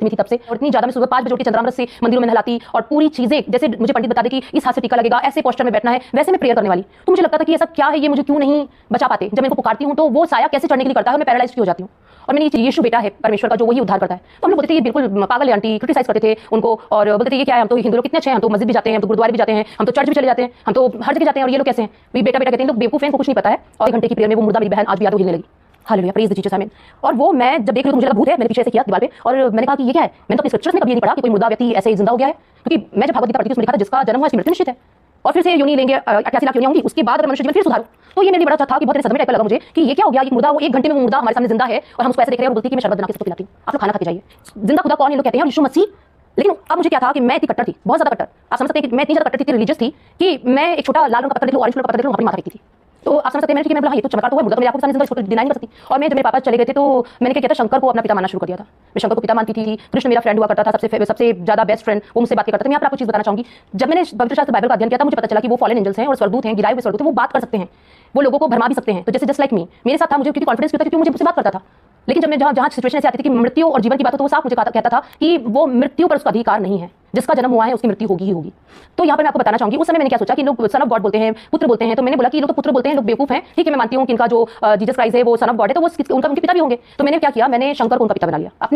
में थी तब से, और इतनी ज्यादा मैं सुबह 5 बजे उठ के चंद्रामृत से मंदिरों में नहलाती और पूरी चीजें, जैसे मुझे पंडित बता दे कि इस हाथ से टीका लगेगा, ऐसे पोस्टर में बैठना है, वैसे मैं प्रेयर करने वाली। तो मुझे लगता था कि ऐसा क्या है, ये मुझे क्यों नहीं बचा पाते। जब मैं इनको पुकारती हूँ तो वो साया कैसे चढ़ने के लिए करता है, मैं पैरालाइज हो जाती हूँ। और मैंने ये यीशु बेटा है परमेश्वर का, जो वही उद्धार करता है। तो हम लोग बोलते थे ये बिल्कुल पागल है आंटी, क्रिटिसाइज करते थे उनको और बोलते थे ये क्या है, हम तो हिंदू लोग कितने अच्छे हैं, हम तो मस्जिद भी जाते हैं, हम तो गुरुद्वारे भी जाते हैं, हम तो चर्च भी चले जाते हैं, हम तो हर जगह जाते हैं, और ये लोग कैसे हैं, ये बेटा बेटा कहते हैं। लोग बेवकूफ हैं, कुछ नहीं पता है। और 1 घंटे की प्रेयर में वो मुर्दा मेरी बहन आज भी याद हो हिलने लगी। हालेलुया, प्रेज द जीसस आमीन। और वो मैं जब देख रही तो मुझे लगा भूत है, मैंने पीछे से किया दीवार पे और मैंने कहा कि ये क्या है। मैंने तो अपने स्क्रिप्चर्स में कभी ये नहीं पढ़ा कि कोई मुर्दा व्यक्ति ऐसे ही जिंदा हो गया है, क्योंकि मैं जब भगवत गीता पढ़ती थी उसमें लिखा था जिसका जन्म हुआ इसकी मृत्यु निश्चित है और फिर से योनि लेंगे 88 लाख योनियां होंगी, उसके बाद अगर मनुष्य जीवन फिर सुधारू। तो ये मेरे लिए बड़ा अच्छा था कि बहुत सदमे टाइप का लगा मुझे कि ये क्या हो गया, ये मुर्दा, वो 1 घंटे में वो मुर्दा हमारे सामने जिंदा है और हम उसको ऐसे देख रहे हैं और बोलती है कि मैं शरबत बना के सबको पिलाती हूँ, आप लोग खाना खा के जाइए। जिंदा खुदा कौन, ये लोग कहते हैं, यीशु मसीह। लेकिन अब मुझे क्या था कि मैं इतनी कट्टर थी, बहुत ज्यादा कट्टर। आप समझ सकते हैं कि मैं इतनी ज्यादा कट्टर थी, रिलीजियस थी कि मैं एक छोटा लाल रंग का पत्थर देख लूं, ऑरेंज कलर का पत्थर देख लूं, अपनी माथा फेंकती थी। तो आप समझ सकते हैं मैंने कि मैं बोला ये तो चमत्कार तो है, मुर्दा तो मेरी आंखों के सामने जिंदा, इसको डिनाई नहीं कर सकती। और मैं जब मेरे पापा चले गए थे तो मैंने क्या किया था, शंकर को अपना पिता मानना शुरू कर दिया था। मैं शंकर को पिता मानती थी। कृष्ण मेरा फ्रेंड हुआ करता था, सबसे ज्यादा बेस्ट फ्रेंड, वो मुझसे बात करता था। मैं आपको चीज बताना चाहूंगी, जब मैंने पवित्र शास्त्र बाइबल का अध्ययन किया था मुझे पता चला कि वो फॉलन एंजल्स हैं और स्वर्गदूत हैं, गिराए हुए स्वर्गदूत हैं, वो बात कर सकते हैं, वो लोगों को भरमा भी सकते हैं। तो जैसे जस्ट लाइक मी, मेरे साथ था, मुझे क्योंकि कॉन्फिडेंस क्यों था, क्योंकि मुझे मुझसे बात करता था। लेकिन जब मैं जहाँ सिचुएशन ऐसी आती थी कि मृत्यु और जीवन की बात हो, तो वो साफ मुझे कहता था कि वो मृत्यु पर उसका अधिकार नहीं है, जिसका जन्म हुआ है उसकी मृत्यु होगी ही होगी। तो यहाँ पर मैं आपको बताना चाहूंगी, उस समय मैंने क्या सोचा कि लोग सन ऑफ गॉड बोलते हैं, पुत्र बोलते हैं। तो मैंने बोला कि लोग तो पुत्र बोलते हैं, लोग बेवकूफ हैं। ठीक है, मैं मानती हूँ कि इनका जो जीसस क्राइस्ट है वो सन ऑफ गॉड है, तो वो उनके पिता भी होंगे। तो मैंने क्या किया, मैंने शंकर को उनका पिता बना लिया। अपनी